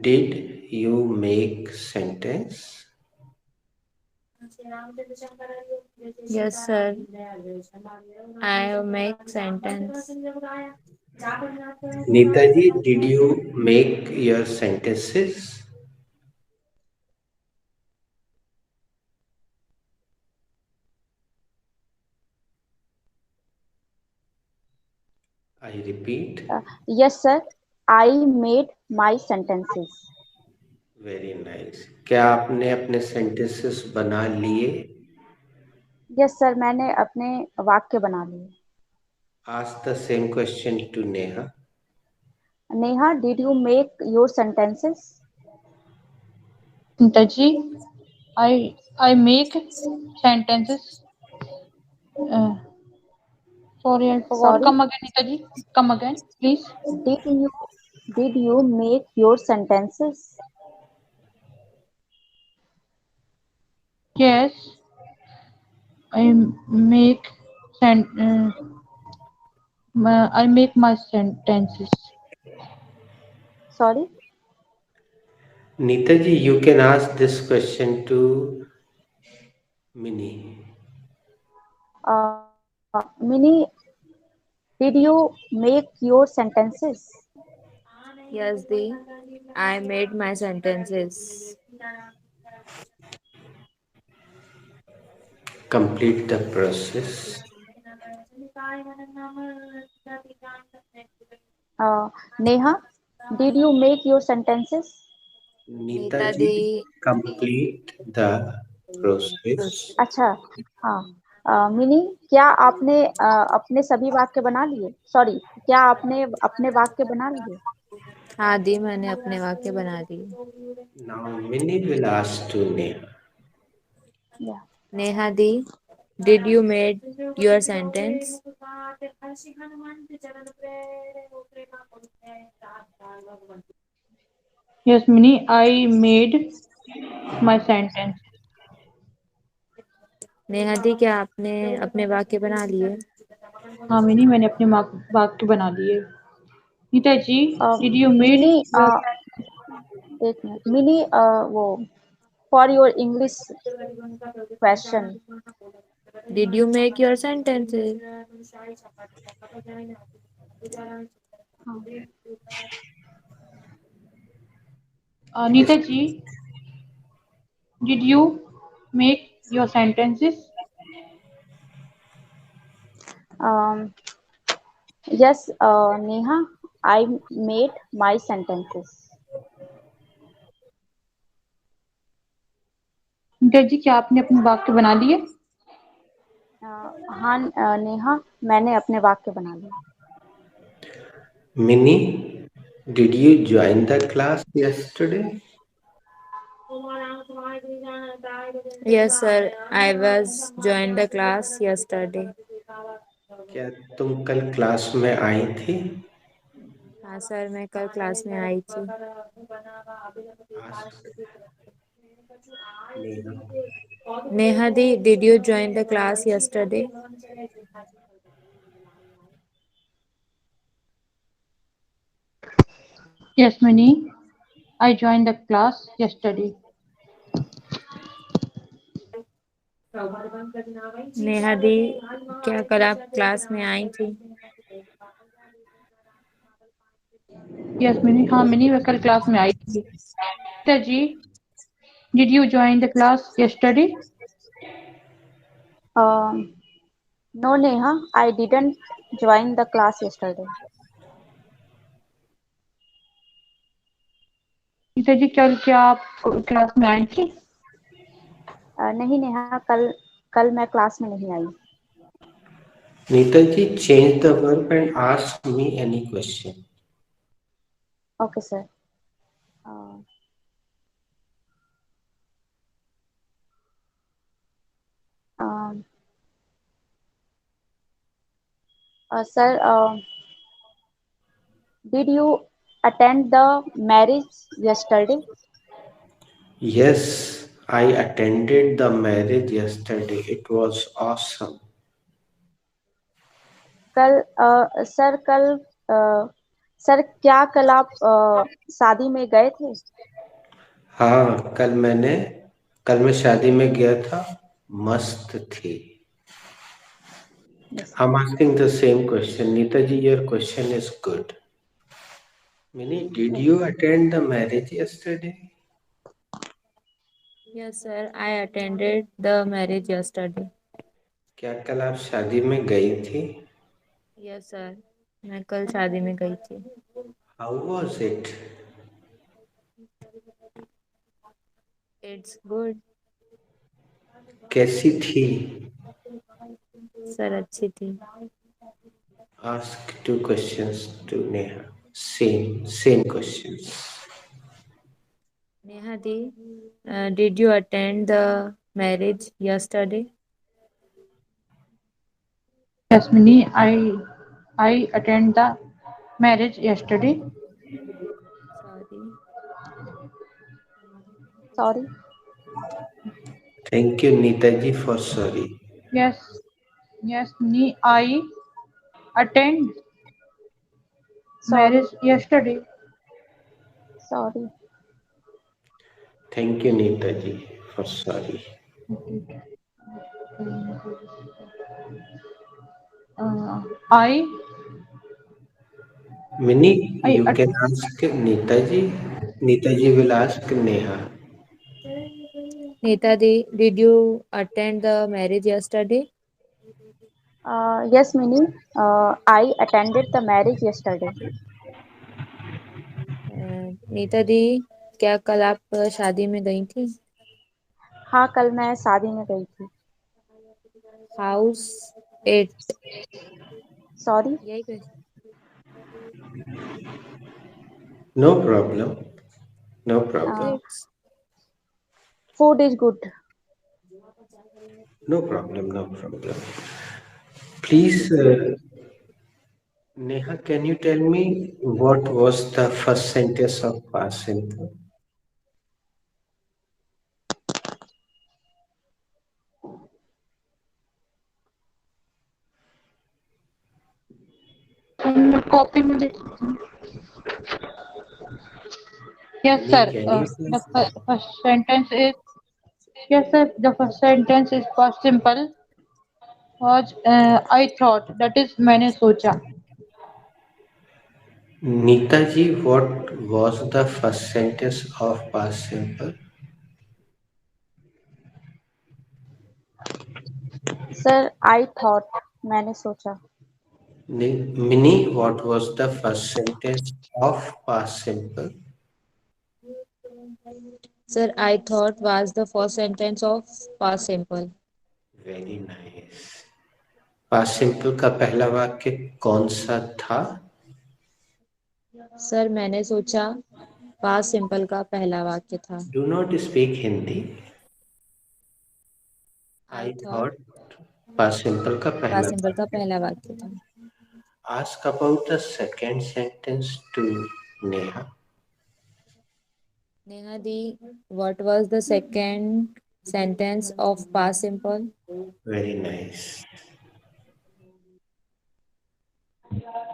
Did you make sentence? Yes, sir. I make sentence. Neetaji, did you make your sentences? I repeat. Yes, sir. I made my sentences. Very nice. क्या आपने अपने sentences बना लिए? Yes sir, मैंने अपने वाक्य बना लिए. Ask the same question to Neha. Neha, did you make your sentences? Nitaji, I make sentences. Uh, sorry, I forgot. Sorry, Come again, Nitaji. Come again, please. Did you did you make your sentences? Yes, I make sen- I make my sentences. Sorry. Neetaji, you can ask this question to Mini. Mini, did you make your sentences? Yes, the I made my sentences. Complete the process. Neha, did you make your sentences? Nita Neetaji, the complete the process. अच्छा, हाँ. Mini, क्या आपने अपने सभी वाक्य बना लिए? Sorry, क्या आपने अपने वाक्य बना लिए? हाँ दी मैंने अपने वाक्य बना दिए. Now Mini will ask to Neha. या. Neha the did you made your sentence? Yes, Mini, I made my sentence. Neha दी क्या आपने अपने वाक्य बना लिए? हाँ मिनी, मैंने अपने वाक्य बना लिए. Nitaji, did you made mini, your एक मिनट. मिनी, वो for your English question. Did you make your sentences? Yes. Nitaji, did you make your sentences? Yes Neha, I made my sentences. Nitaji, क्या आपने अपने वाक्य बना लिए? हाँ नेहा, मैंने अपने वाक्य बना लिए. Mini, did you join the class yesterday? Yes, sir. I was joined the class yesterday. क्या तुम कल क्लास में आई थी? हाँ सर, मैं कल क्लास में आई थी. Ask Neha. Neha di, did you join the class yesterday? Yes, Mini, I joined the class yesterday. Neha दी, क्या कल आप क्लास में आई थी? Yes, Mini, हाँ मिनी, मैं कल क्लास में आई थी. Nitaji, did you join the class yesterday? No Neha, I didn't join the class yesterday. Nitaji, कल क्या आप क्लास में आई थी? नहीं नेहा, कल कल मैं क्लास में नहीं आई. Neetaji, change the verb and ask me any question. Okay sir. Sir, did you attend the marriage yesterday? Yes, I attended the marriage yesterday. It was awesome. कल सर, कल सर क्या कल आप शादी में गए थे? हाँ, कल मैं शादी में गया था, मस्त थी। Yes. I'm asking the same question. Neetaji, your question is good. Mini, did you attend the marriage yesterday? Yes, sir. I attended the marriage yesterday. क्या कल आप शादी में गई थी? Yes, sir. मैं कल शादी में गई थी. How was it? It's good. कैसी थी? सर अच्छी थी. Ask two questions to Neha. Same questions. Neha di, did you attend the marriage yesterday? Yes, Mini, I attend the marriage yesterday. Sorry. Sorry. Thank you, Neetaji, for sorry. Yes, Mini, I attend Sorry. marriage yesterday. Sorry. Thank you, Neetaji, for sorry. I Mini, I you can ask Neetaji. Neetaji will ask Neha. Neeta di, did you attend the marriage yesterday? Yes, Mini. I attended the marriage yesterday. Nita दी, क्या कल आप शादी में गई थी? हाँ कल मैं शादी में गई थी. हाउस एट. Sorry. यही question. No problem. No problem. It's Food is good. No problem. No problem. Please, Neha, can you tell me what was the first sentence of past simple? copy में देख. Yes, Mini, sir. can you The please? first sentence is yes, sir. The first sentence is past simple. Was I thought, that is मैंने सोचा. Neetaji, what was the first sentence of past simple? Sir, I thought. मैंने सोचा. Mini, what was the first sentence of past simple? sir, I thought was the first sentence of past simple. Very nice. Past simple का पहला वाक्य कौन सा था? Sir मैंने सोचा पास्ट सिंपल का पहला वाक्य था. Do not speak Hindi. I I thought thought past simple का पास्ट पहला. सिंपल का पहला वाक्य था. Ask about the second sentence to Neha. Neha the, what was the second sentence of past simple? Very nice.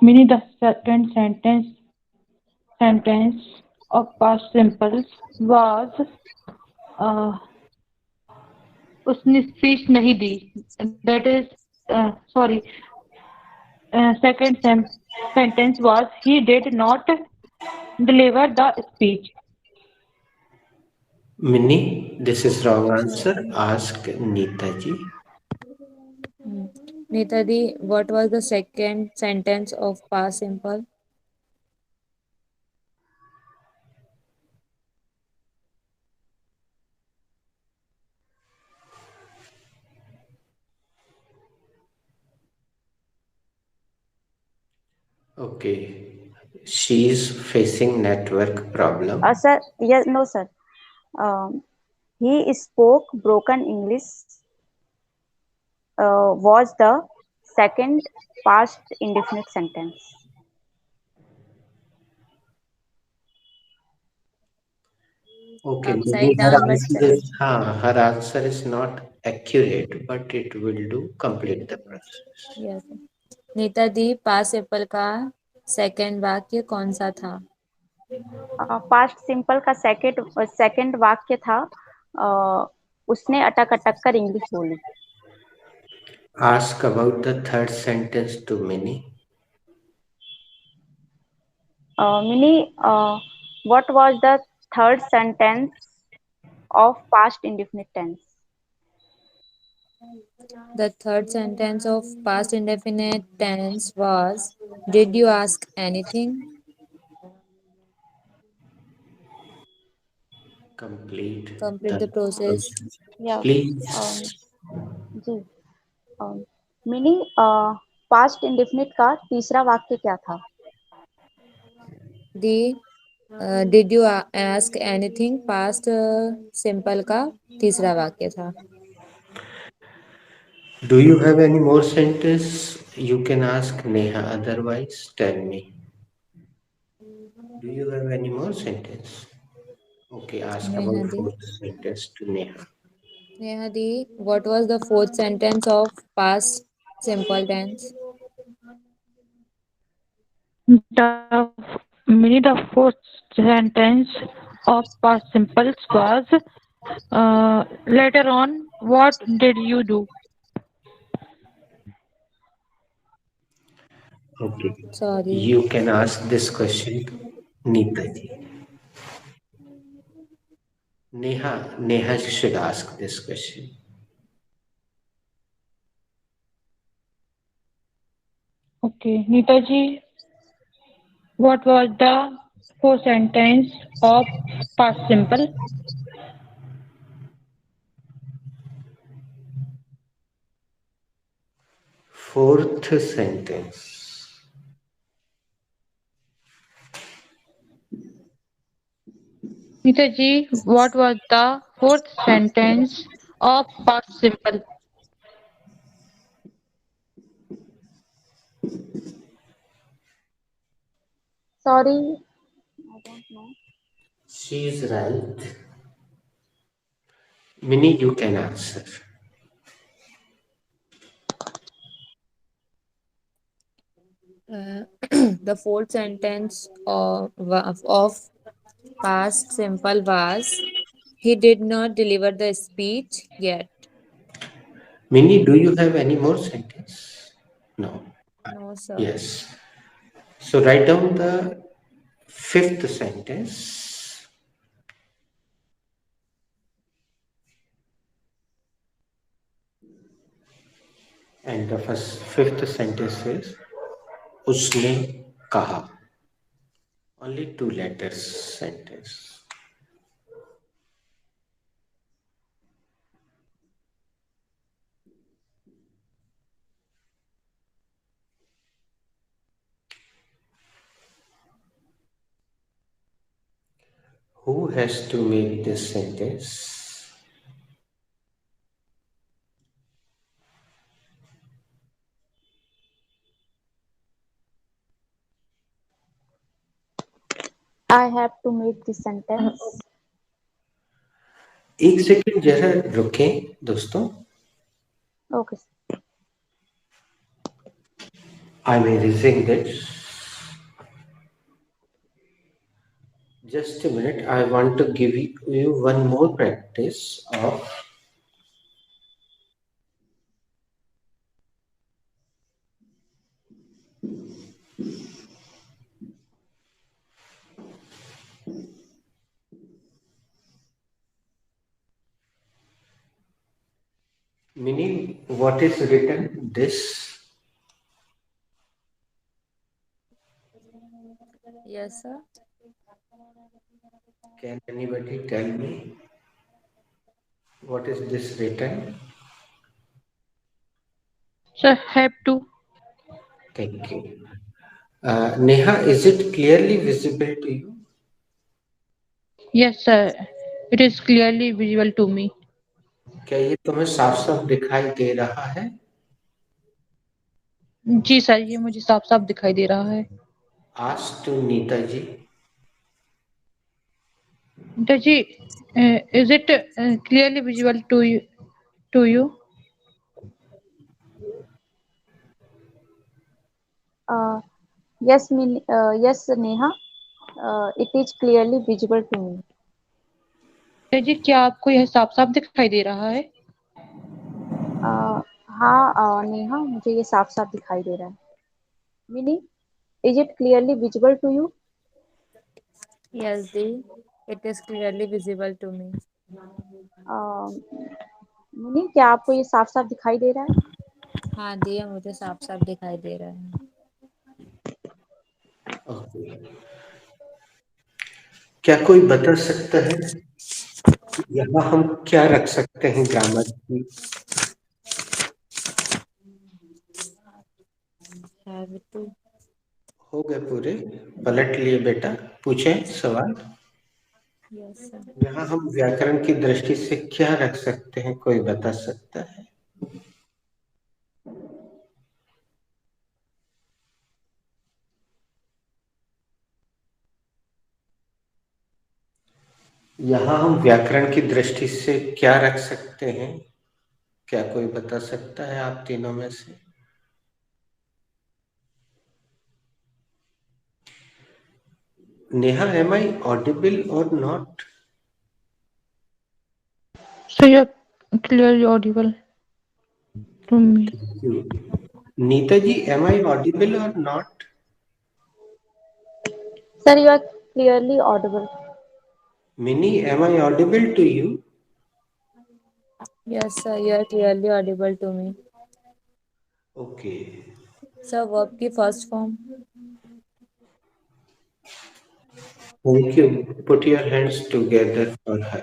Meaning the second sentence of past simple was उसने speech नहीं दी. That is sorry. Second sentence was he did not deliver the speech. Minnie, this is wrong answer. Ask Neetaji. Neeta di, what was the second sentence of past simple? Okay. She is facing network problem. Sir, yes, no, sir. He spoke broken English. Was the second past indefinite sentence. Okay, maybe Upside her down, but answer is her answer is not accurate, but it will do complete the process. yes. Nita di, past simple का second वाक्य कौन सा था? Past simple का second वाक्य था, उसने अटक अटक कर इंग्लिश बोली। Ask about the third sentence to Minnie. Mini, what was the third sentence of past indefinite tense? The third sentence of past indefinite tense was, did you ask anything? Complete Complete the the process. Yeah. please. जी। Mini, past indefinite का तीसरा वाक्य क्या था? Did you ask anything? Past simple का तीसरा वाक्य था। Do you have any more sentence? You can ask Neha. Otherwise, tell me. Do you have any more sentence? Okay, ask Neha about di. fourth sentence to Neha. Neha di, what was the fourth sentence of past simple tense? The fourth sentence of past simples was later on. What did you do? Okay. Sorry. You can ask this question to Neeta ji. Neha should ask this question. Okay, Neetaji, what was the fourth sentence of past simple? Fourth sentence. Neetaji, what was the fourth sentence of past simple? Sorry, I don't know. She is right. Minnie, you can answer. The fourth sentence of past simple was, he did not deliver the speech yet. Minnie, do you have any more sentence? No. No, sir. Yes. So write down the fifth sentence. And the fifth sentence is उसने कहा. Only 2 letters sentence. Who has to make this sentence? I have to make this sentence. एक second जरा रुकें दोस्तों. Okay. I'm erasing this. Just a minute. I want to give you one more practice of meaning what is written this. Yes, sir. Can anybody tell me what is this written? Sir, have to. Thank you. Neha, is it clearly visible to you? Yes, sir. It is clearly visible to me. क्या ये तुम्हें साफ साफ दिखाई दे रहा है? जी sir, ये मुझे साफ साफ दिखाई दे रहा है। Ask to Neeta ji. Neetaji, is it clearly visible to you? To you? Yes, yes, Neha. It is clearly visible to me. जी, क्या आपको यह साफ-साफ दिखाई दे रहा है? हाँ, नेहा, मुझे ये साफ साफ दिखाई दे रहा है. Mini, is it clearly visible to you? Yes, Dee. It is clearly visible to me. Mini, क्या आपको ये साफ साफ दिखाई दे रहा है? हाँ दिया, मुझे साफ साफ दिखाई दे रहा है. ओके, क्या कोई बता सकता है यहाँ हम क्या रख सकते हैं ग्रामर की? Have to. हो गए पूरे? पलट लिए बेटा, पूछे सवाल. Yes, sir. यहाँ हम व्याकरण की दृष्टि से क्या रख सकते हैं, कोई बता सकता है? यहाँ हम व्याकरण की दृष्टि से क्या रख सकते हैं? क्या कोई बता सकता है आप तीनों में से? Neha, am I audible or not? So you're clearly audible to me. Nita ji, am I audible or not? Sir, you are clearly audible. Minnie, am I audible to you? Yes, sir. You are clearly audible to me. Okay. Sir, verb की first form. Thank you. Put your hands together for her.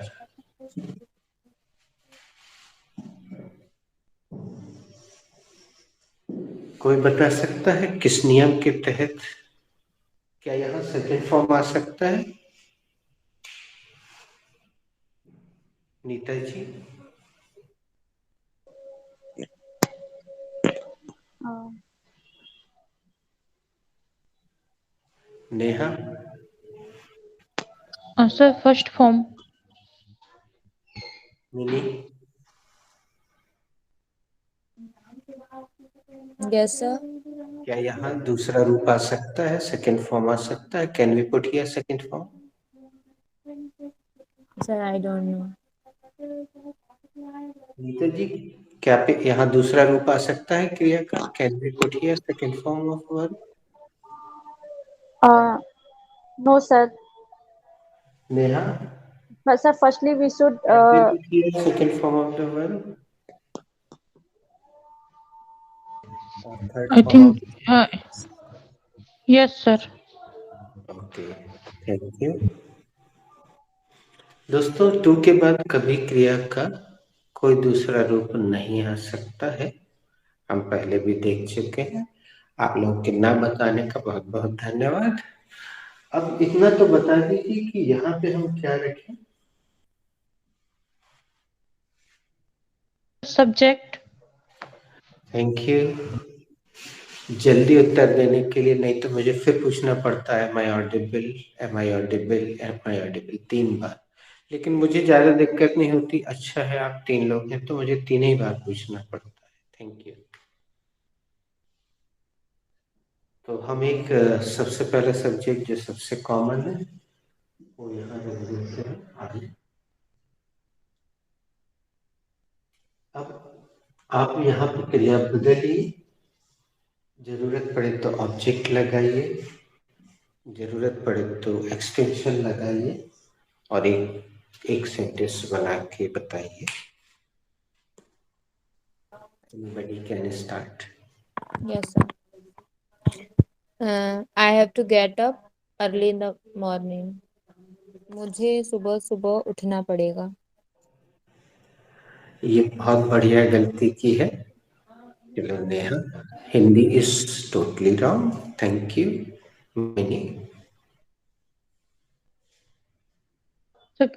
कोई बता सकता है किस नियम के तहत क्या यहाँ सेकंड फॉर्म आ सकता है? Neeta ji, Neha, Sir, first form. Mini, Yes, sir. क्या यहाँ दूसरा रूप आ सकता है, सेकंड फॉर्म आ सकता है? Can we put here second form? Sir, I don't know. Neeta ji, क्या पे यहाँ दूसरा रूप आ सकता है क्रिया का? Can we put here second form of verb? No, sir. Neha, But sir, firstly we should. Can we put here second form of the verb? Third I form of? think, yes, sir. Okay, thank you. दोस्तों, two के बाद कभी क्रिया का कोई दूसरा रूप नहीं आ सकता है. हम पहले भी देख चुके हैं. आप लोग के ना बताने का बहुत बहुत धन्यवाद. अब इतना तो बता दीजिए कि यहाँ पे हम क्या रखें? Subject. Thank you. जल्दी उत्तर देने के लिए, नहीं तो मुझे फिर पूछना पड़ता है am I audible, am I audible, am I audible 3 बार. लेकिन मुझे ज्यादा दिक्कत नहीं होती. अच्छा है आप 3 लोग हैं तो मुझे 3 ही बार पूछना पड़ता है. Thank you. तो हम एक सबसे पहला सब्जेक्ट जो सबसे कॉमन है वो यहाँ रख देते हैं आगे. अब आप यहाँ पर क्रिया बदलिए. जरूरत पड़े तो ऑब्जेक्ट लगाइए, जरूरत पड़े तो एक्सटेंशन लगाइए और एक सेंटेंस बना के बताइए. Anybody can start. Yes, sir. I have to get up early in the morning. मुझे सुबह सुबह उठना पड़ेगा. ये बहुत बढ़िया गलती की है. चलो Neha, Hindi is totally wrong. Thank you. Mini, So,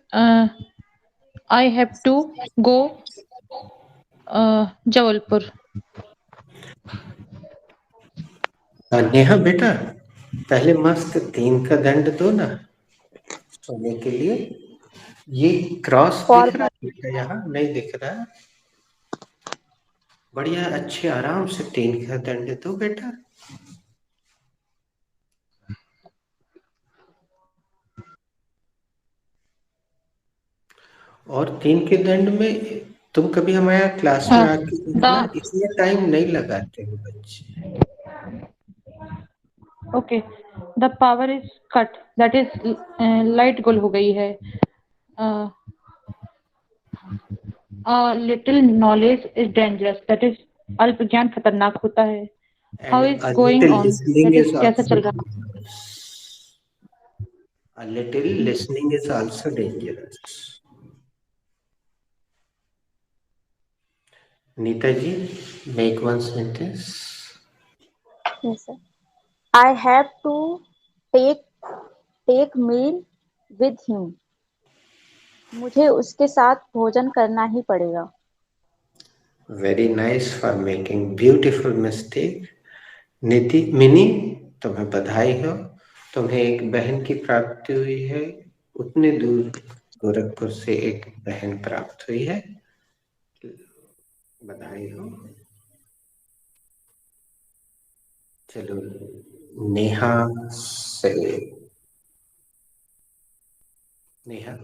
I have to go Jabalpur. Neha बेटा, पहले मस्त 3 का दंड दो ना सोने के लिए. ये क्रॉस दिख रहा है बेटा? यहाँ नहीं दिख रहा है. बढ़िया, अच्छे आराम से 3 का दंड दो बेटा. और 3 के दंड में तुम कभी हमारे यहाँ क्लास में आके देखना, The इसमें टाइम नहीं लगाते हो बच्चे। okay, the power is cut. That is light गुल हो गई है. Uh, a little knowledge is dangerous. That is अल्प ज्ञान खतरनाक होता है. How And is a going little on? listening That is is कैसा also चल रहा? dangerous. A little listening is also dangerous. Neeta ji, make one sentence. Yes, sir. I have to take take meal with him. मुझे उसके साथ भोजन करना ही पड़ेगा. Very nice for making beautiful mistake. नीति मिनी, तुम्हें बधाई हो, तुम्हें एक बहन की प्राप्ति हुई है। उतने दूर गोरखपुर से एक बहन प्राप्त हुई है, बधाई हो। चलो नेहा से, Neha.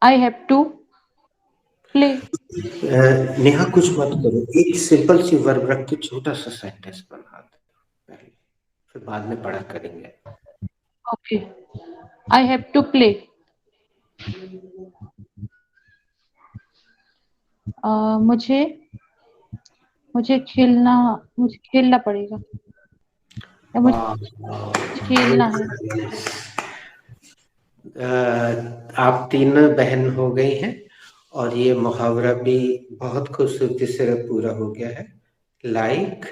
I have to play. Neha कुछ मत करो, एक सिंपल सी वर्ब रख के छोटा सा सेंटेंस बना दो पहले, फिर बाद में पढ़ा करेंगे। Okay. I have to play. मुझे मुझे खेलना पड़ेगा. या मुझे वाह वाह, खेलना है. आप तीनों बहन हो गई हैं और ये मुहावरा भी बहुत खूबसूरती से पूरा हो गया है। Like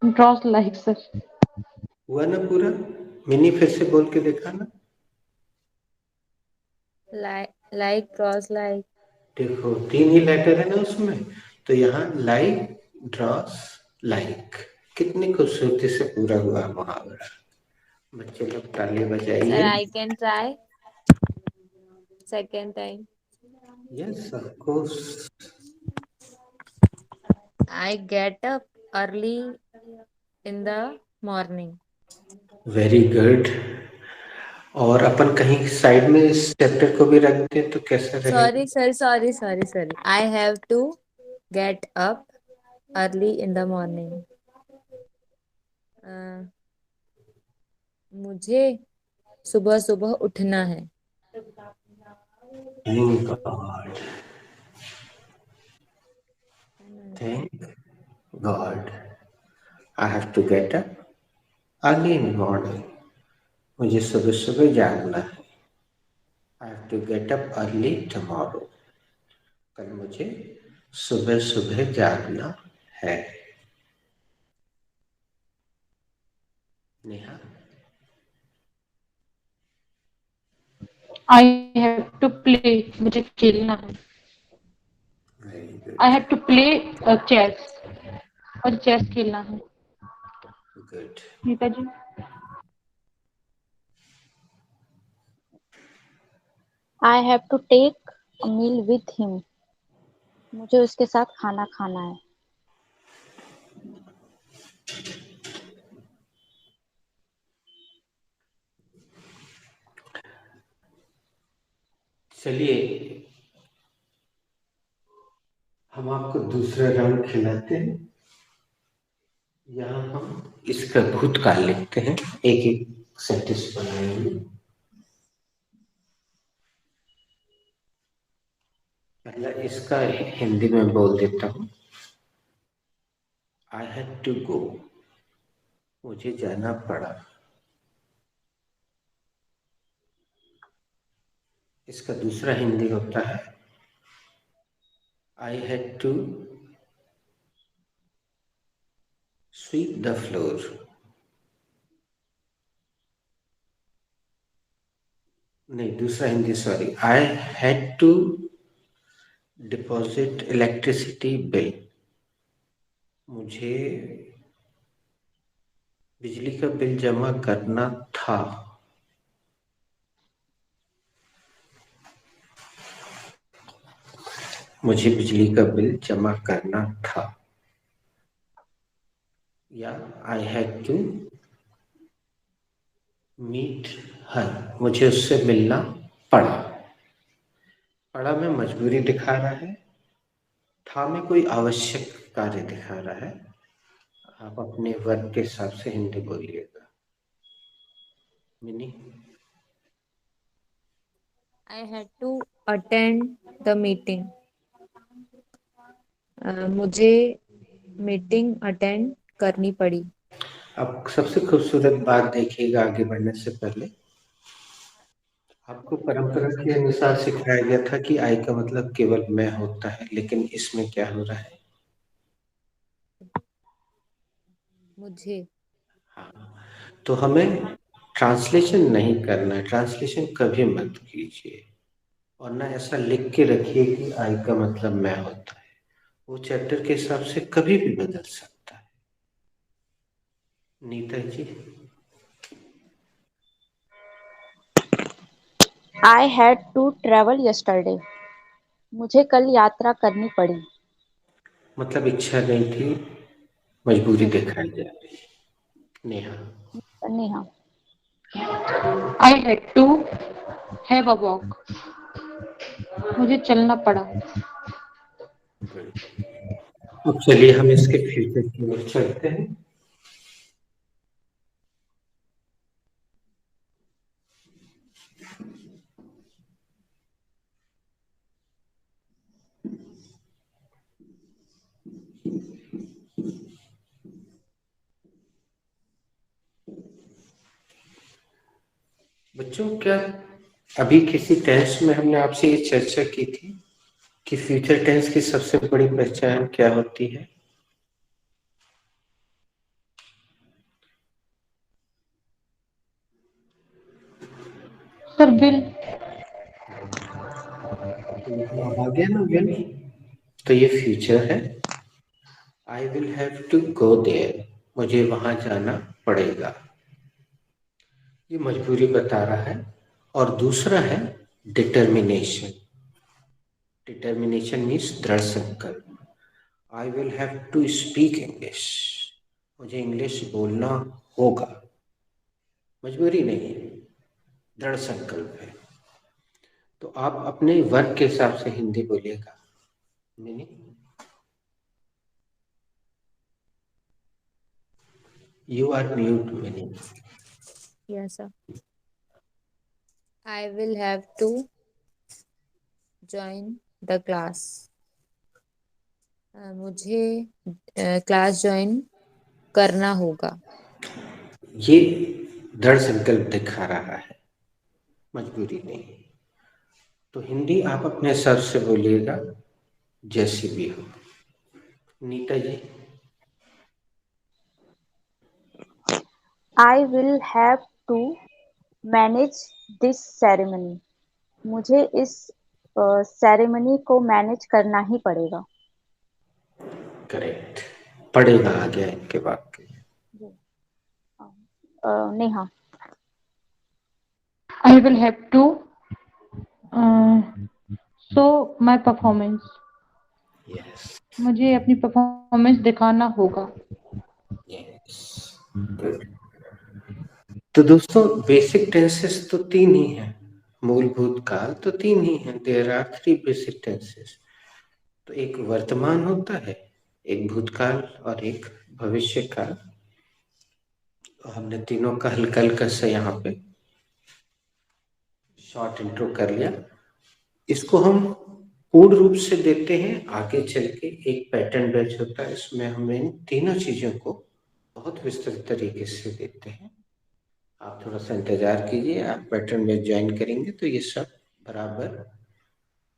Draws like sir. हुआ ना पूरा? मिनी फिर से बोल के देखा ना। like cross like. देखो 3 ही लेटर है ना उसमें, तो यहाँ लाइक ड्रॉस लाइक, कितनी खूबसूरती से पूरा हुआ मुहावरा। बच्चे लोग ताली Sir, बजाइए। I can try second time. Yes of course. I get up early in the morning. Very good. और अपन कहीं साइड में इस चैप्टर को भी रख दें तो कैसा रहेगा? Sorry. I have to get up early in the morning. मुझे सुबह सुबह उठना है. Thank God. Thank God. I have to get up early in the morning. मुझे सुबह सुबह जागना है। I have to get up early tomorrow. कल मुझे सुबह सुबह जागना है। Neha. I have to play. मुझे खेलना है. Very good. I have to play chess. और चेस खेलना है. Good. Nita ji. I have to take a meal with him. मुझे उसके साथ खाना खाना है. चलिए हम आपको दूसरा राउंड खिलाते हैं। यहाँ हम इसका भूतकाल लिखते हैं, एक एक सेंटेंस बनाएंगे। पहला इसका हिंदी में बोल देता हूँ। I had to go. मुझे जाना पड़ा। इसका दूसरा हिंदी होता है I had to sweep the floor. नहीं, दूसरा Hindi sorry, I had to deposit electricity bill. मुझे बिजली का बिल जमा करना था। मुझे बिजली का बिल जमा करना था। या I had to meet her, मुझे उससे मिलना पड़ा। पड़ा में मजबूरी दिखा रहा है, था में कोई आवश्यक कार्य दिखा रहा है। आप अपने वर्ग के हिसाब से हिंदी बोलिएगा। Mini, I had to attend the meeting. मुझे मीटिंग अटेंड करनी पड़ी। अब सबसे खूबसूरत बात देखिएगा आगे बढ़ने से पहले। आपको परंपरा के अनुसार सिखाया गया था कि आई का मतलब केवल मैं होता है, लेकिन इसमें क्या हो रहा है? मुझे। हाँ, तो हमें ट्रांसलेशन नहीं करना है, ट्रांसलेशन कभी मत कीजिए, और ना ऐसा लिख के रखिए कि आई का मतलब मैं होता है। वो चैप्टर के हिसाब से कभी भी बदल सकता है। Neeta ji, I had to travel yesterday. मुझे कल यात्रा करनी पड़ी। मतलब इच्छा नहीं थी, मजबूरी दिखाई जा रही है। Neha, Neha, I had to have a walk. मुझे चलना पड़ा। अब चलिए हम इसके फ्यूचर की ओर चलते हैं। बच्चों, क्या अभी किसी टेंस में हमने आपसे ये चर्चा की थी कि फ्यूचर टेंस की सबसे बड़ी पहचान क्या होती है? Sir will. अब आ गया ना विल, तो ये फ्यूचर है। I will have to go there, मुझे वहां जाना पड़ेगा, ये मजबूरी बता रहा है। और दूसरा है डिटर्मिनेशन। डिटर्मिनेशन मीन्स दृढ़ संकल्प। I will have to speak English, मुझे इंग्लिश बोलना होगा, मजबूरी नहीं है, दृढ़ संकल्प है। तो आप अपने वर्ग के हिसाब से हिंदी बोलिएगा। Mini, you are mute Mini. Yes, sir. I will have to join the class. मुझे क्लास ज्वाइन करना होगा। ये दृढ़ संकल्प दिखा रहा है, मजबूरी नहीं। तो हिंदी आप अपने हिसाब से बोलिएगा, जैसी भी हो। Nita ji, I will have to manage this ceremony. मुझे इस सेरेमनी को मैनेज करना ही पड़ेगा। करेक्ट, पड़ेगा आ गया इनके वाक्य। Neha, I will have to show my performance. Yes, मुझे अपनी परफॉर्मेंस दिखाना होगा। Yes, good. तो दोस्तों, बेसिक टेंसेस तो तीन ही हैं, मूलभूत काल तो तीन ही हैं। There are three basic tenses. तो एक वर्तमान होता है, एक भूतकाल और एक भविष्य काल। तो हमने तीनों का हल्का हल्का सा यहाँ पे शॉर्ट इंट्रो कर लिया। इसको हम पूर्ण रूप से देते हैं आगे चल के, एक पैटर्न बैच होता है, इसमें हम इन तीनों चीजों को बहुत विस्तृत तरीके से देते हैं। आप थोड़ा सा इंतजार कीजिए, आप पैटर्न बैच ज्वाइन करेंगे तो ये सब बराबर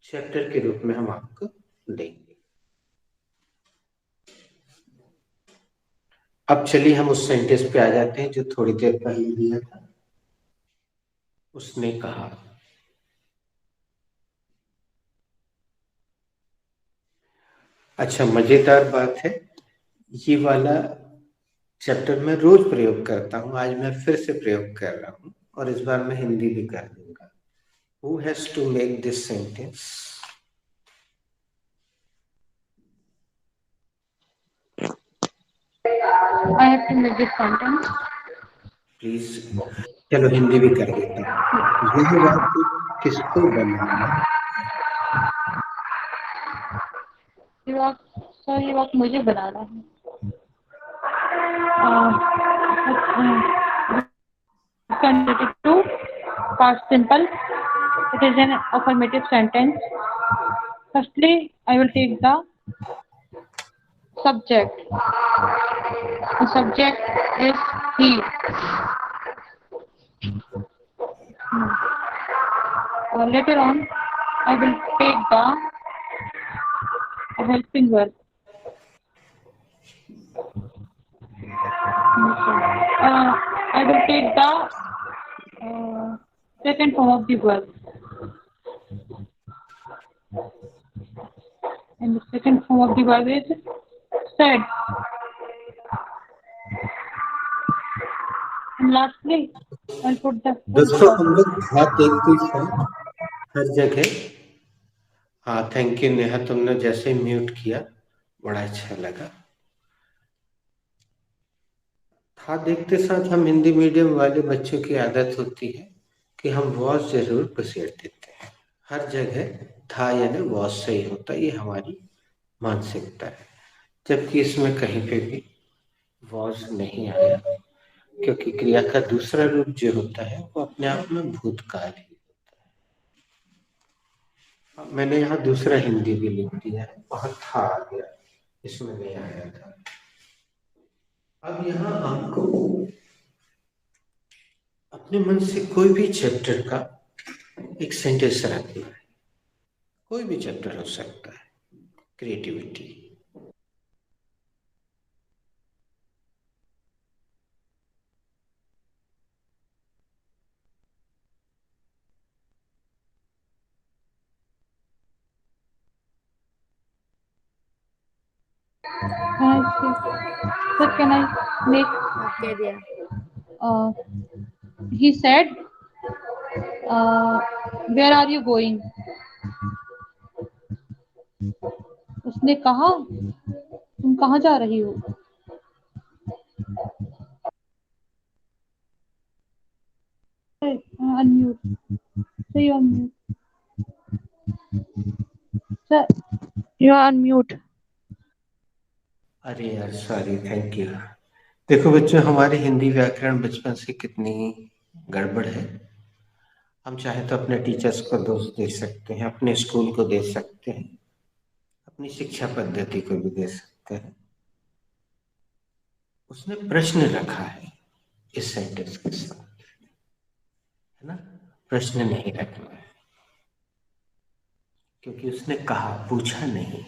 चैप्टर के रूप में हम आपको देंगे। अब चलिए हम उस सेंटेंस पे आ जाते हैं जो थोड़ी देर पहले दिया था। उसने कहा, अच्छा मजेदार बात है, ये वाला चैप्टर में रोज प्रयोग करता हूँ, आज मैं फिर से प्रयोग कर रहा हूँ और इस बार मैं हिंदी भी कर दूंगा। Who has to make this sentence? I have to make this sentence. Please. चलो हिंदी भी कर देता हूँ। यह वाक्य किसको बनाना है? ये वाक्य मुझे बनाना है। Conjugative to past simple. It is an affirmative sentence. Firstly, I will take the subject. The subject is he. Later on, I will take the helping verb. I will take the second form of the verb. And the second form of the verb is said. And lastly, I'll put the full दोस्तों stop. हम लोग था देखते साथ हर जगह। हाँ, thank you Neha, तुमने जैसे म्यूट किया बड़ा अच्छा लगा। था देखते साथ हम हिंदी मीडियम वाले बच्चों की आदत होती है कि हम वॉज जरूर घुसेड़ देते हैं। हर जगह था यानी वॉज से ही होता, ये हमारी मानसिकता है। जबकि इसमें कहीं पे भी वॉज नहीं आया, क्योंकि क्रिया का दूसरा रूप जो होता है वो अपने आप में भूतकाल ही होता है। मैंने यहाँ दूसरा हिंदी भी लिख दिया है, वहां था आ गया, इसमें नहीं आया था। अब यहाँ आपको अपने मन से कोई भी चैप्टर का एक सेंटेंस रखना है। कोई भी चैप्टर हो सकता है, creativity. Can I make? Okay, dear. He said, "Where are you going?" उसने कहा, तुम कहाँ जा रही हो? Unmute. Say you unmute. Sir, you are unmute. अरे यार सॉरी, थैंक यू। देखो बच्चों, हमारे हिंदी व्याकरण बचपन से कितनी गड़बड़ है। हम चाहे तो अपने टीचर्स को दोष दे सकते हैं, अपने स्कूल को दे सकते हैं, अपनी शिक्षा पद्धति को भी दे सकते हैं। उसने प्रश्न रखा है इस सेंटेंस के साथ, है ना? प्रश्न नहीं रखना है, क्योंकि उसने कहा, पूछा नहीं।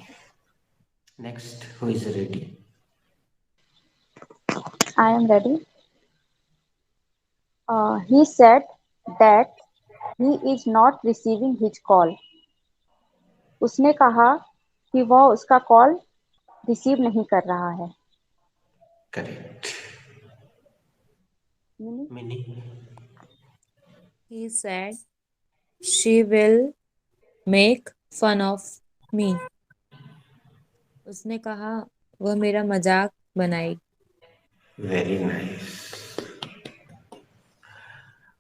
Next, who is ready? I am ready. He said that he is not receiving his call. उसने कहा कि वह उसका कॉल रिसीव नहीं कर रहा है। Correct. Mini? He said she will make fun of me. उसने कहा वह मेरा मजाक बनाएगी। Very nice.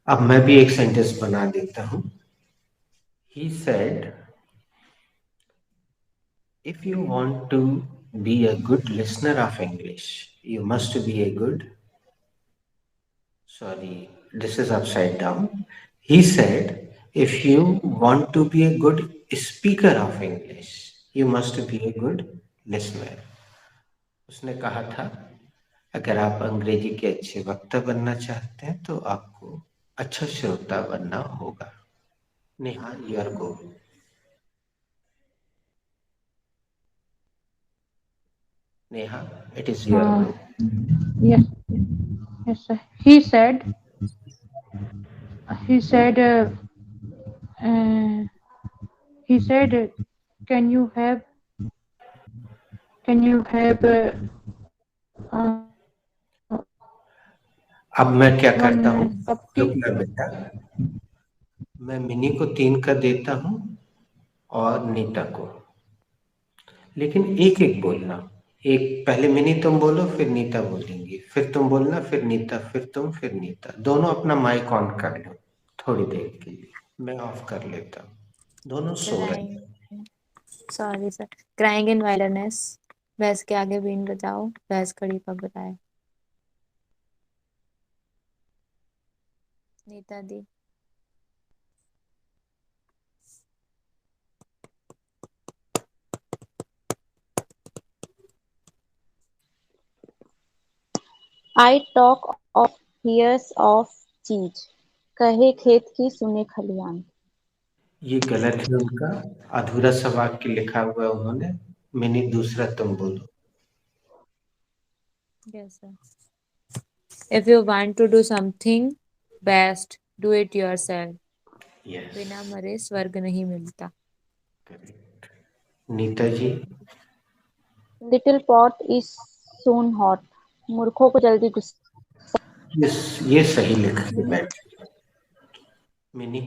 अब मैं भी एक सेंटेंस बना देता हूं। He said, if you want to be a good listener of English, you must be a good. Sorry, this is upside down. He said, if you want to be a good speaker of English, you must be a good listener. उसने कहा था, अगर आप अंग्रेजी के अच्छे वक्ता बनना चाहते हैं तो आपको अच्छा श्रोता बनना होगा। Neha, your go. Neha, it is your go. Yes, yes, sir. He said, uh, he said, can you have, अब मैं क्या करता हूँ, one cup tea? रुकना बेटा, मैं मिनी को 3 का देता हूँ और नीता को, लेकिन एक एक बोलना। एक पहले मिनी तुम बोलो, फिर नीता बोलेंगी, फिर तुम बोलना, फिर नीता, फिर तुम, फिर नीता। दोनों अपना माइक ऑन कर लो थोड़ी देर के लिए, मैं ऑफ कर लेता हूँ। दोनों सो रहे हैं। Crying, sorry sir, crying in wildness. भैंस के आगे बीन बजाओ, भैंस खड़ी पग बताए। नीता दी। I talk of hears of cheese, कहे खेत की सुने खलियान। ये गलत है उनका, अधूरा सा वाक्य लिखा हुआ है उन्होंने। मिनी दूसरा तुम बोलो। Yes sir. If you want to do something best, do it yourself. Yes, बिना मरे स्वर्ग नहीं मिलता। Correct. Nita ji. Little pot is soon hot, मूर्खों को जल्दी गुस्सा। ये सही लिख के मिनी। बैठे। Mini.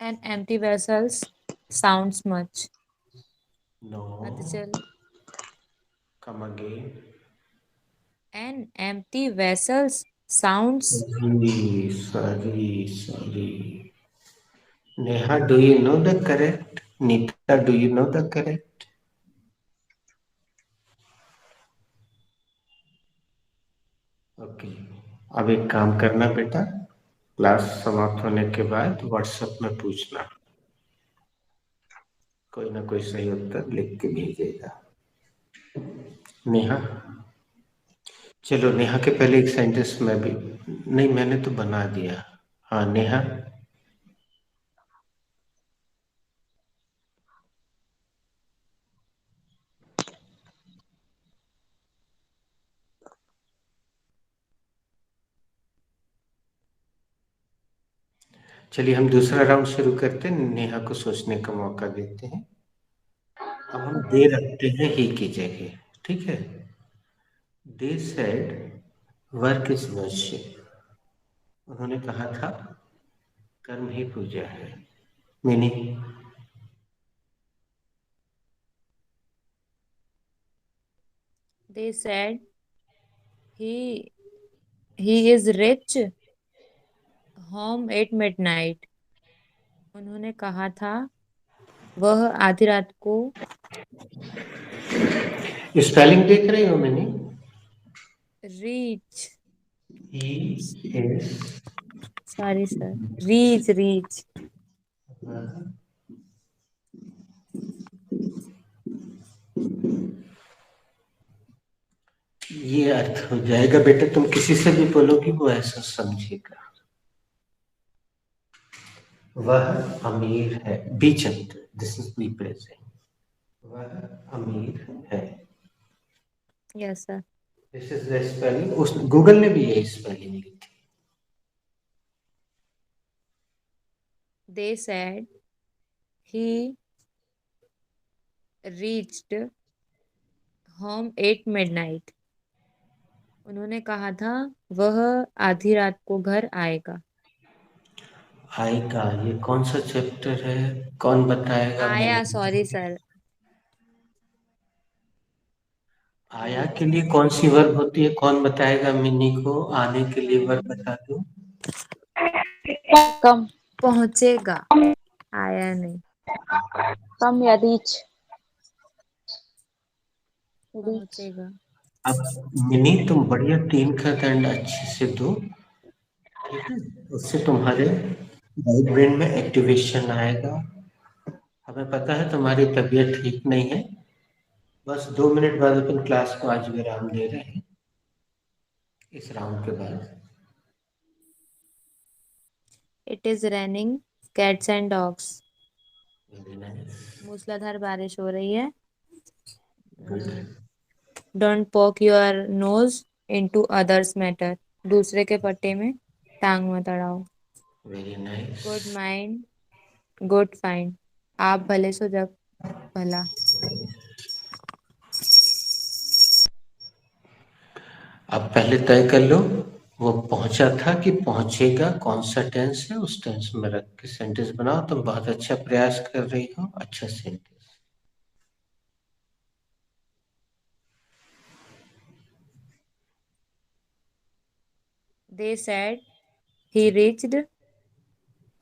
An empty vessels sounds much. No, अधजल। Come again. An empty vessels sounds. Sorry sorry sorry. Neha, do you know the correct? Neeta, do you know the correct? Okay, अब एक काम करना बेटा, क्लास समाप्त होने के बाद व्हाट्सएप में पूछना, कोई ना कोई सही उत्तर लिख के भेजेगा। नेहा, चलो नेहा के पहले एक सेंटेंस मैं भी, नहीं मैंने तो बना दिया। हाँ नेहा। चलिए हम दूसरा राउंड शुरू करते हैं, नेहा को सोचने का मौका देते हैं। अब हम दे रखते हैं ही की जगह, ठीक है। They said work is worship, उन्होंने कहा था कर्म ही पूजा है। Meaning? They said he he is rich home at midnight. उन्होंने कहा था वह आधी रात को। स्पेलिंग देख रहे हो मैंने? Reach. E S, sorry sir, reach reach. ये अर्थ हो जाएगा बेटा, तुम किसी से भी बोलोगी वो ऐसा समझेगा। वह अमीर है, बी चंद, दिस इज बी प्रेजेंट। वह अमीर है, yes sir. This is the spelling, उस गूगल ने भी यही स्पेलिंग ली थी। They said he reached home at midnight. उन्होंने कहा था वह आधी रात को घर आएगा। आएगा, ये कौन सा चैप्टर है, कौन बताएगा? आया, मैंने सॉरी सर। आया के लिए कौन सी वर्ब होती है, कौन बताएगा? मिनी को आने के लिए वर्ब बता दो। कम, पहुंचेगा, आया नहीं। कम या रीच, रीच। पहुंचेगा। अब मिनी तुम बढ़िया 3 का दंड अच्छे से दो, ठीक है। उससे तुम्हारे राइट ब्रेन में एक्टिवेशन आएगा। हमें पता है तुम्हारी तबीयत ठीक नहीं है, बस 2 मिनट बाद अपन क्लास को आज विराम दे रहे हैं इस राउंड के बाद। It is raining cats and dogs. Very nice, मूसलाधार बारिश हो रही है। Good, don't poke your nose into others matter. दूसरे के पट्टे में टांग मत अड़ाओ। Very nice. Good mind good find. आप भले सो जग भला। अब पहले तय कर लो, वो पहुंचा था कि पहुंचेगा, कौन सा टेंस है, उस टेंस में रख के सेंटेंस बनाओ। तुम बहुत अच्छा प्रयास कर रही हो, अच्छा sentence. They said he reached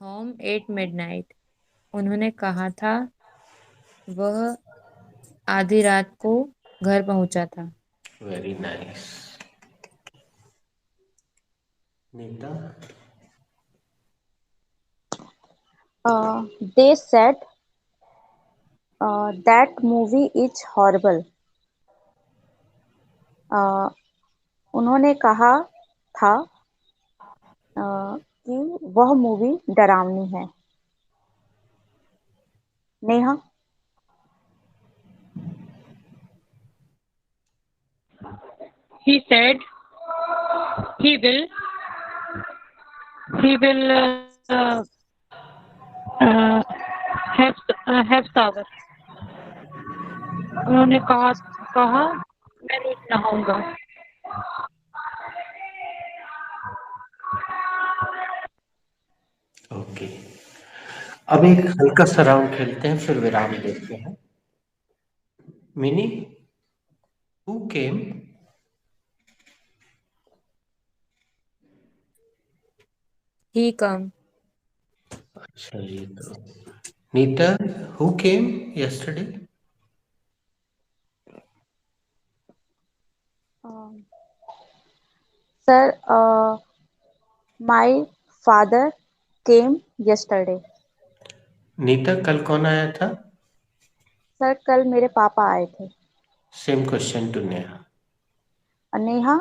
home at midnight. उन्होंने कहा था वह आधी रात को घर पहुंचा था. Very nice. Nita, They said that movie is horrible. उन्होंने कहा था कि वह मूवी डरावनी है. Neha, He said he will he will uh, have shower. उन्होंने कहा मैं रोज नहाऊंगा. ओके. अब एक हल्का सा राउंड खेलते हैं, फिर विराम देते हैं. Mini, who came? He come. अच्छा, ये तो. Nita, who came yesterday? sir, my father came yesterday. Nita, कल कौन आया था? सर, कल मेरे पापा आए थे. Same question to Neha. Neha,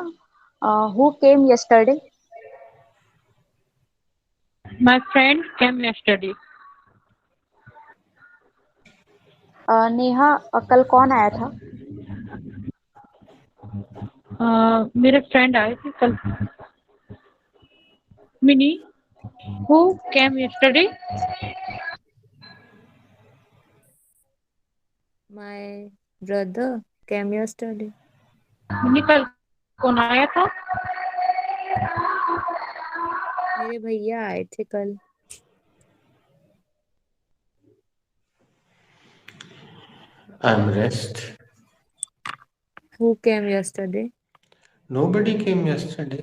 who came yesterday? My friend came yesterday. Neha, कल कौन आया था? मेरे फ्रेंड आए थे कल. Mini, who came yesterday? My brother came yesterday. Mini, कल कौन आया था? मेरे भैया आए थे कल. Armrest. Who came yesterday? Nobody came yesterday.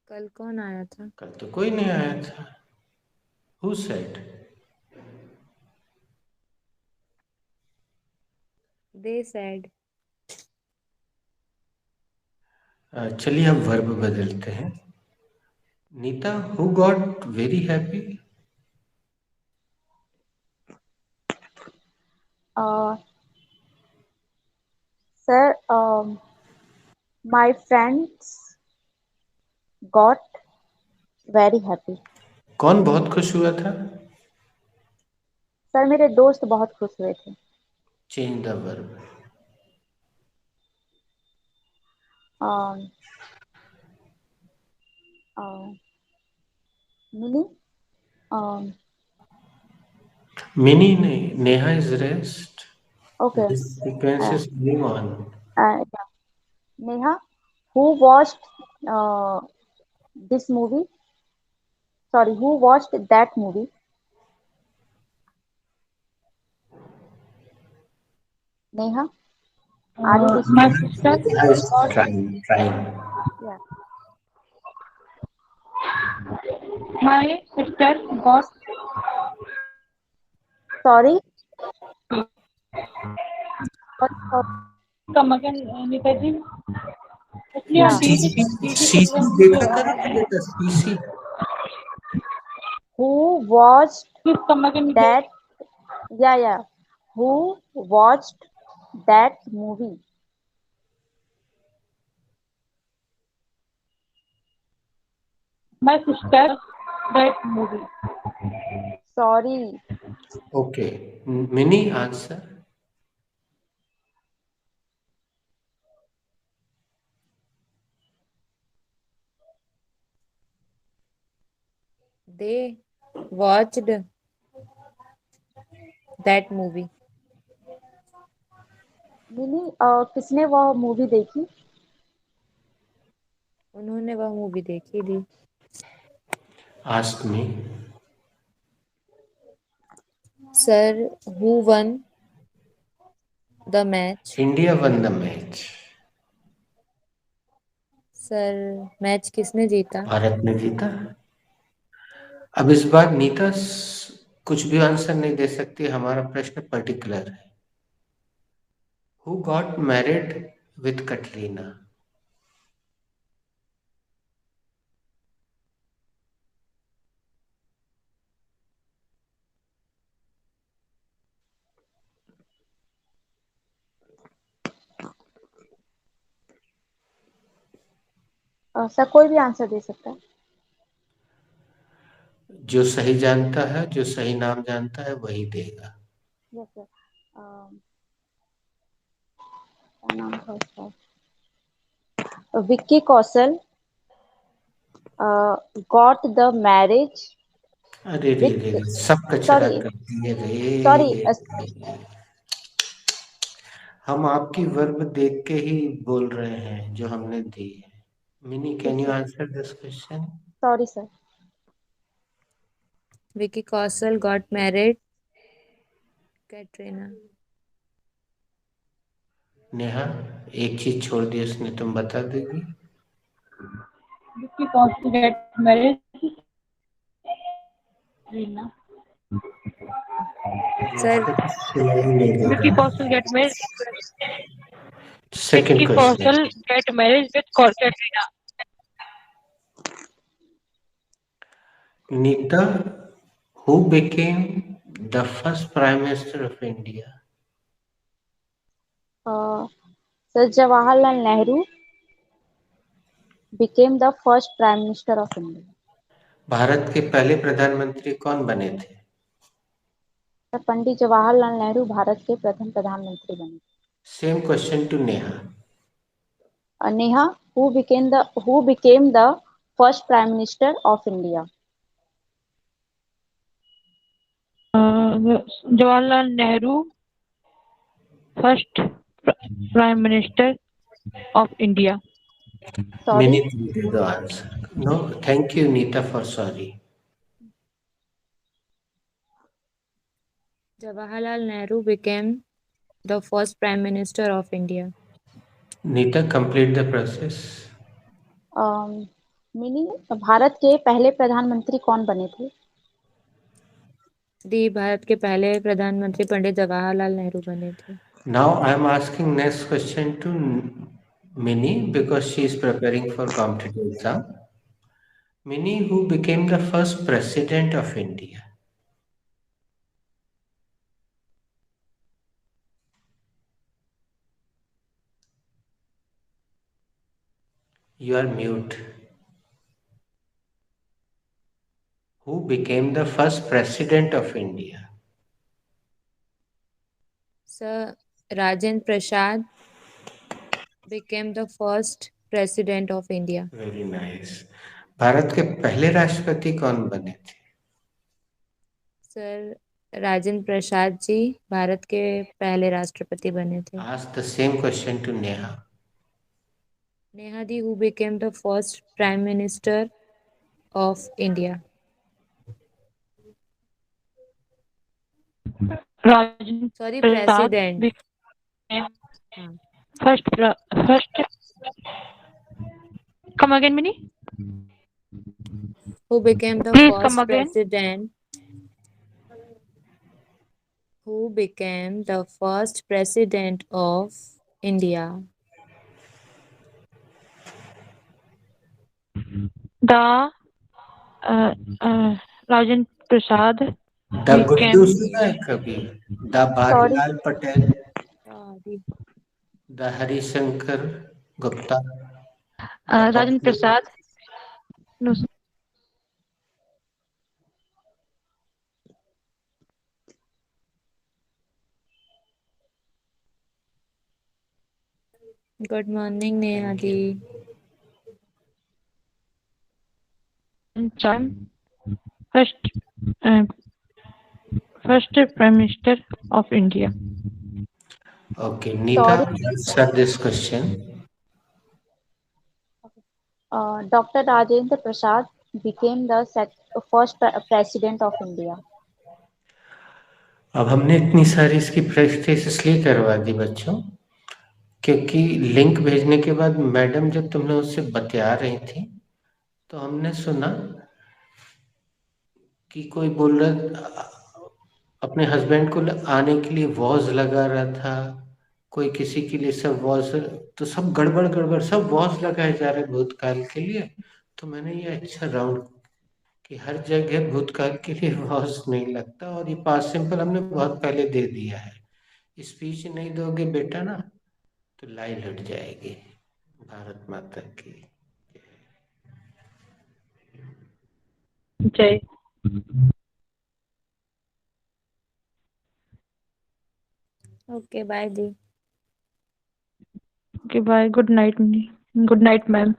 कल कौन आया था? कल तो कोई नहीं आया था. Who said? They said. चलिए अब वर्ब बदलते हैं. Nita, who got very happy? Sir, my friends got very happy. कौन बहुत खुश हुआ था? सर, मेरे दोस्त बहुत खुश हुए थे. Change the verb. Mini, Mini नहीं, Neha is rest. Okay. This sequence is moving on. Neha, who watched this movie? Sorry, who watched that movie? Neha, are you My listening? sister Neha is got trying. Yeah. my sister got Sorry. What? come again, Neeta ji. इसलिए Yeah. आप दीदी सीसी देखा करो ना बेटा, सीसी. Who watched please come again, Neeta that? Yeah, yeah. Who watched that movie? my sister that movie. Sorry. Okay. Mini, answer. They watched that movie. Mini, किसने वह मूवी देखी? उन्होंने वह मूवी देखी थी. Ask me. Sir, who won the match? India one the match. Sir match किसने जीता? भारत ने जीता। अब इस बार नीता कुछ भी आंसर नहीं दे सकती, हमारा प्रश्न पर्टिकुलर है। Who got married with Katrina? Sir कोई भी आंसर दे सकता है। जो सही जानता है, जो सही नाम जानता है वही देगा। Yes sir. क्या नाम था उसका? Vicky Kaushal got the marriage अरे रे रे विथ, रे, सब कचरा सॉरी कर दिए सॉरी, रे। हम आपकी वर्ब देख के ही बोल रहे हैं जो हमने दी है। Mini, can you answer this question? Sorry sir. Vicky Kaushal got married Katrina. Neha, एक चीज छोड़ दी उसने, तुम बता देगी? Vicky Kaushal get married. Reena. Sir इसका तो सिलाई नहीं दे Vicky रहा। Kaushal get married. Second Vicky question. Kaushal get married with Katrina. Nita, who became the first prime minister of India? Sir Jawaharlal Nehru became the first prime minister of India. Bharat के पहले प्रधानमंत्री कौन बने थे? सर पंडित जवाहरलाल नेहरू भारत के प्रथम प्रधानमंत्री बने। Same question to Neha. Neha, who became the first prime minister of India? Jawaharlal Nehru, first Prime Minister of India. Sorry. Mini, तुम दे दो answer. No, thank you Nita for sorry. Jawaharlal Nehru became the first Prime Minister of India. Nita, complete the process. Mini, Bharat के पहले प्रधानमंत्री कौन बने थे? D, Bharat के पहले प्रधानमंत्री पंडित जवाहरलाल नेहरू बने थे। Now I am asking next question to Mini because she is preparing for competitive exam. Mini, who became the first president of India? You are mute. Who became the first president of India? Sir Rajendra Prasad became the first President of India. Very nice. Bharat के पहले राष्ट्रपति कौन बने थे? Sir Rajendra Prasad ji Bharat के पहले राष्ट्रपति बने थे। Ask the same question to Neha. Neha Ji, who became the first Prime Minister of India? Rajendra Sorry, Prasad President. became first. Come again, Mini. Who became the Please first come again. president? Who became the first president of India? The Rajendra Prasad the became. Guddu सुना है कभी? The Barilal Patel, Sorry. The Harishankar Gupta, Rajendra Prasad. No, sir. Good morning, Neha Ji. Time first first Prime Minister of India. Okay, Neeta, answer this question. Dr. Rajendra Prasad became the first president of India. अब हमने इतनी सारी इसकी practice इसलिए करवा दी बच्चों क्योंकि link भेजने के बाद मैडम जब तुमने उससे बतिया रही थी तो हमने सुना कि कोई बोल रहा अपने हस्बैंड को आने के लिए वॉज लगा रहा था, कोई किसी के लिए सब वॉज, तो सब गड़बड़ गड़बड़ सब वॉज लगाए जा रहे भूतकाल के लिए। तो मैंने ये अच्छा राउंड कि हर जगह भूतकाल के लिए वॉज नहीं लगता, और ये पास्ट सिंपल हमने बहुत पहले दे दिया है। स्पीच नहीं दोगे बेटा ना तो लाई लट जाएगी। भारत माता की जय। Okay bye di. Okay bye, good night. Good night ma'am.